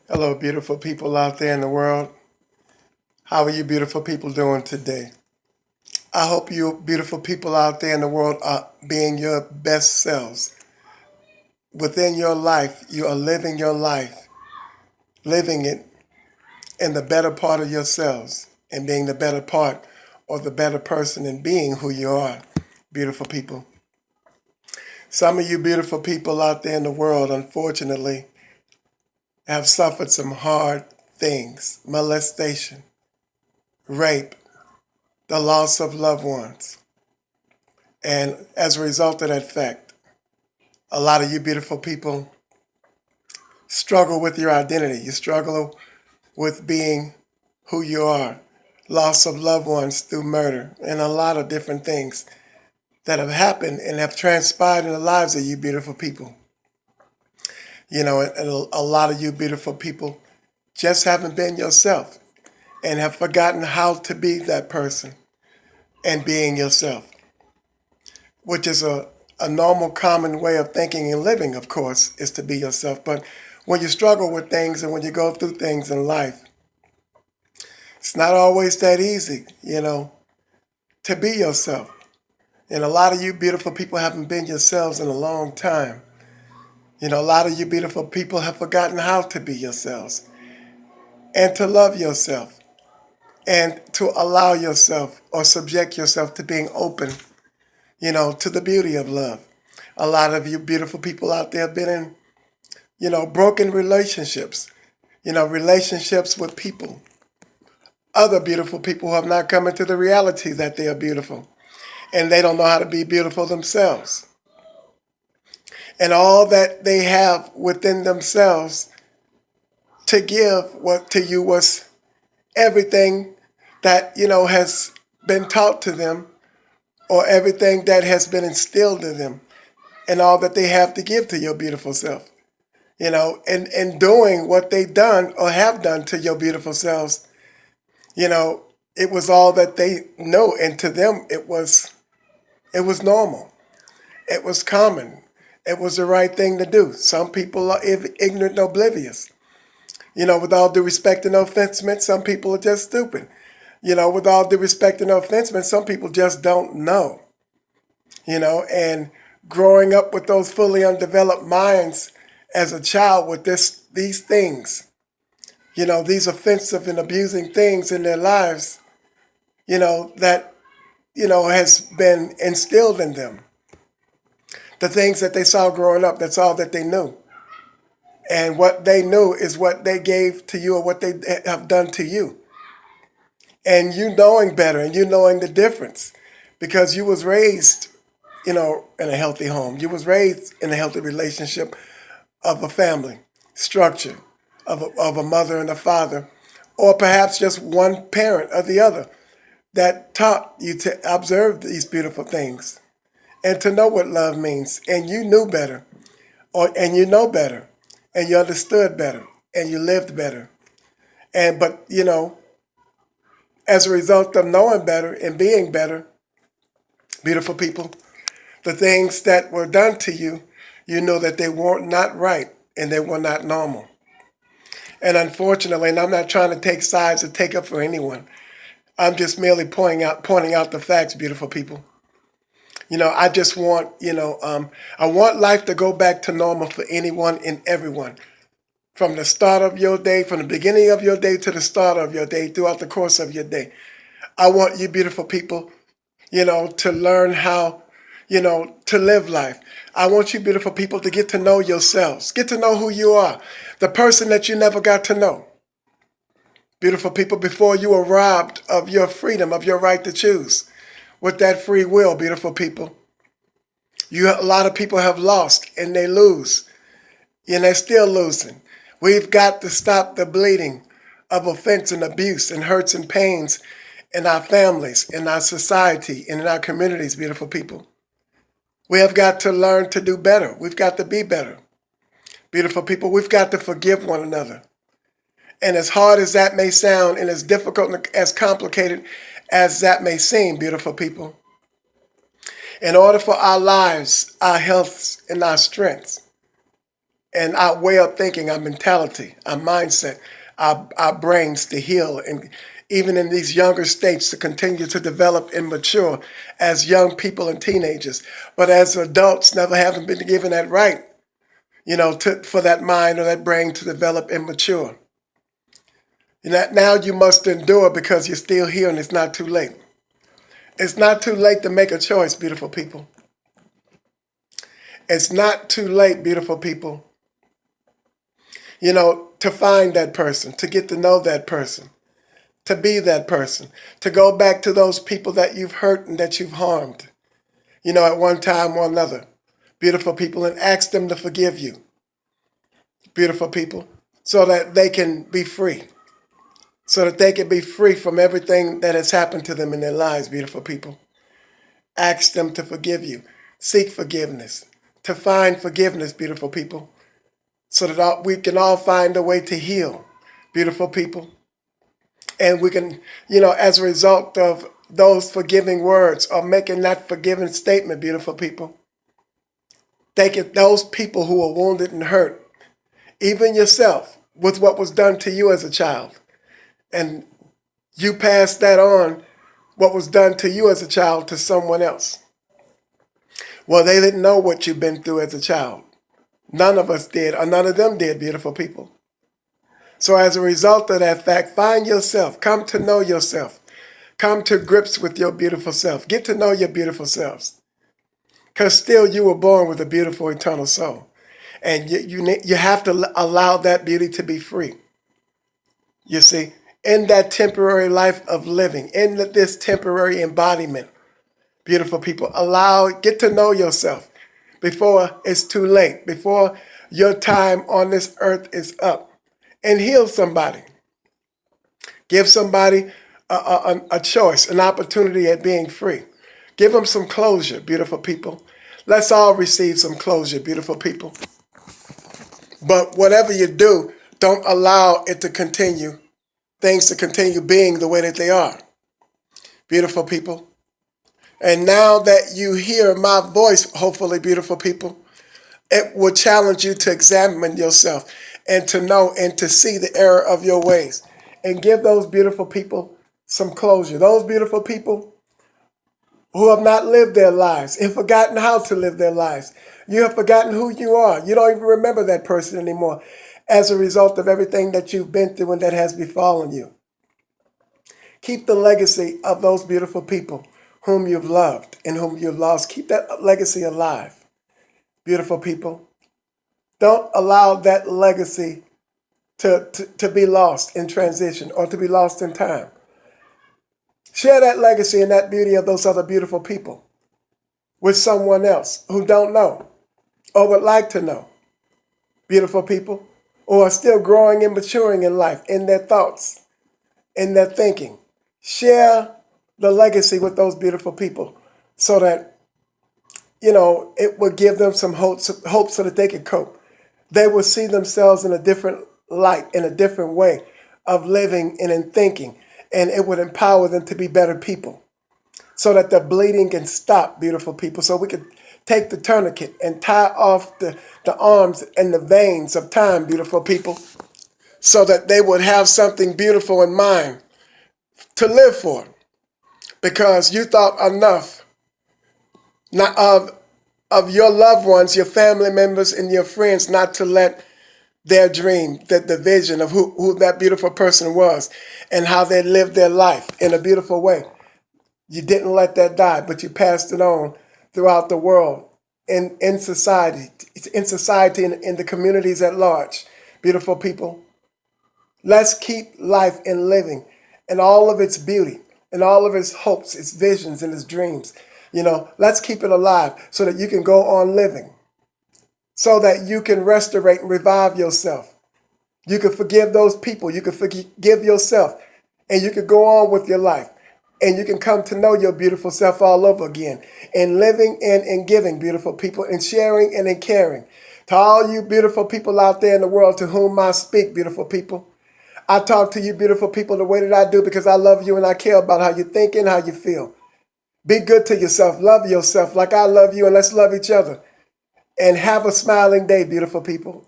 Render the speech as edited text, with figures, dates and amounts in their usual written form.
Hello, beautiful people out there in the world. How are you beautiful people doing today? I hope you beautiful people out there in the world are being your best selves. Within your life, you are living your life, living it in the better part of yourselves and being the better part or the better person in being who you are, beautiful people. Some of you beautiful people out there in the world, unfortunately, have suffered some hard things: molestation, rape, the loss of loved ones. And as a result of that fact, a lot of you beautiful people struggle with your identity. You struggle with being who you are. Loss of loved ones through murder and a lot of different things that have happened and have transpired in the lives of you beautiful people. And a lot of you beautiful people just haven't been yourself and have forgotten how to be that person and being yourself, which is a normal, common way of thinking and living, of course, is to be yourself. But when you struggle with things and when you go through things in life, it's not always that easy, to be yourself. And a lot of you beautiful people haven't been yourselves in a long time. A lot of you beautiful people have forgotten how to be yourselves and to love yourself and to allow yourself or subject yourself to being open, to the beauty of love. A lot of you beautiful people out there have been in, broken relationships, relationships with people, other beautiful people who have not come into the reality that they are beautiful and they don't know how to be beautiful themselves. And all that they have within themselves to give what to you was everything that, has been taught to them or everything that has been instilled in them and all that they have to give to your beautiful self. And doing what they've done or have done to your beautiful selves, you know, it was all that they know. And to them, it was normal. It was common. It was the right thing to do. Some people are ignorant and oblivious. With all due respect and no offense meant, some people are just stupid. With all due respect and no offense meant, some people just don't know. And growing up with those fully undeveloped minds as a child with these things, these offensive and abusing things in their lives, that, has been instilled in them. The things that they saw growing up, that's all that they knew. And what they knew is what they gave to you or what they have done to you. And you knowing better and you knowing the difference because you was raised, in a healthy home. You was raised in a healthy relationship of a family structure, of a mother and a father, or perhaps just one parent or the other that taught you to observe these beautiful things and to know what love means. And you knew better, and you know better, and you understood better, and you lived better. But as a result of knowing better and being better, beautiful people, the things that were done to you, you know that they were not right and they were not normal. And unfortunately, and I'm not trying to take sides or take up for anyone, I'm just merely pointing out the facts, beautiful people. I just want, I want life to go back to normal for anyone and everyone. From the start of your day, from the beginning of your day to the start of your day, throughout the course of your day. I want you beautiful people, to learn how, to live life. I want you beautiful people to get to know yourselves, get to know who you are, the person that you never got to know. Beautiful people, before you were robbed of your freedom, of your right to choose. With that free will, beautiful people. A lot of people have lost and they lose, and they're still losing. We've got to stop the bleeding of offense and abuse and hurts and pains in our families, in our society, and in our communities, beautiful people. We have got to learn to do better. We've got to be better. Beautiful people, we've got to forgive one another. And as hard as that may sound, and as difficult and as complicated as that may seem, beautiful people, in order for our lives, our health, and our strengths and our way of thinking, our mentality, our mindset, our brains to heal, and even in these younger states to continue to develop and mature as young people and teenagers. But as adults, never haven't been given that right, for that mind or that brain to develop and mature. Now you must endure because you're still here and it's not too late. It's not too late to make a choice, beautiful people. It's not too late, beautiful people, to find that person, to get to know that person, to be that person, to go back to those people that you've hurt and that you've harmed, at one time or another, beautiful people, and ask them to forgive you, beautiful people, so that they can be free, so that they can be free from everything that has happened to them in their lives, beautiful people. Ask them to forgive you. Seek forgiveness, to find forgiveness, beautiful people, so that we can all find a way to heal, beautiful people. And we can, as a result of those forgiving words or making that forgiving statement, beautiful people, those people who are wounded and hurt, even yourself, with what was done to you as a child, and you pass that on, what was done to you as a child, to someone else. Well, they didn't know what you've been through as a child. None of us did, or none of them did, beautiful people. So as a result of that fact, find yourself, come to know yourself, come to grips with your beautiful self, get to know your beautiful selves. Because still you were born with a beautiful eternal soul. And you have to allow that beauty to be free. You see, in that temporary life of living, in this temporary embodiment, beautiful people, get to know yourself before it's too late, before your time on this earth is up. And heal somebody. Give somebody a choice, an opportunity at being free. Give them some closure, beautiful people. Let's all receive some closure, beautiful people. But whatever you do, don't allow it to continue, things to continue being the way that they are, beautiful people. And now that you hear my voice, hopefully, beautiful people, it will challenge you to examine yourself and to know and to see the error of your ways. And give those beautiful people some closure. Those beautiful people who have not lived their lives and forgotten how to live their lives. You have forgotten who you are. You don't even remember that person anymore as a result of everything that you've been through and that has befallen you. Keep the legacy of those beautiful people whom you've loved and whom you've lost. Keep that legacy alive, beautiful people. Don't allow that legacy to be lost in transition or to be lost in time. Share that legacy and that beauty of those other beautiful people with someone else who don't know or would like to know, beautiful people, or are still growing and maturing in life, in their thoughts, in their thinking. Share the legacy with those beautiful people so that, it will give them some hope so that they can cope. They will see themselves in a different light, in a different way of living and in thinking, and it would empower them to be better people so that the bleeding can stop, beautiful people, so we can take the tourniquet and tie off the arms and the veins of time, beautiful people, so that they would have something beautiful in mind to live for, because you thought enough not of your loved ones, your family members, and your friends not to let their dream, the vision of who that beautiful person was and how they lived their life in a beautiful way. You didn't let that die, but you passed it on throughout the world, in society, and in the communities at large. Beautiful people, let's keep life in living and all of its beauty and all of its hopes, its visions, and its dreams. Let's keep it alive so that you can go on living, so that you can restorate and revive yourself. You can forgive those people. You can forgive yourself, and you can go on with your life, and you can come to know your beautiful self all over again, in living and in giving, beautiful people, in sharing and in caring. To all you beautiful people out there in the world to whom I speak, beautiful people, I talk to you beautiful people the way that I do because I love you and I care about how you think and how you feel. Be good to yourself. Love yourself like I love you, and let's love each other. And have a smiling day, beautiful people.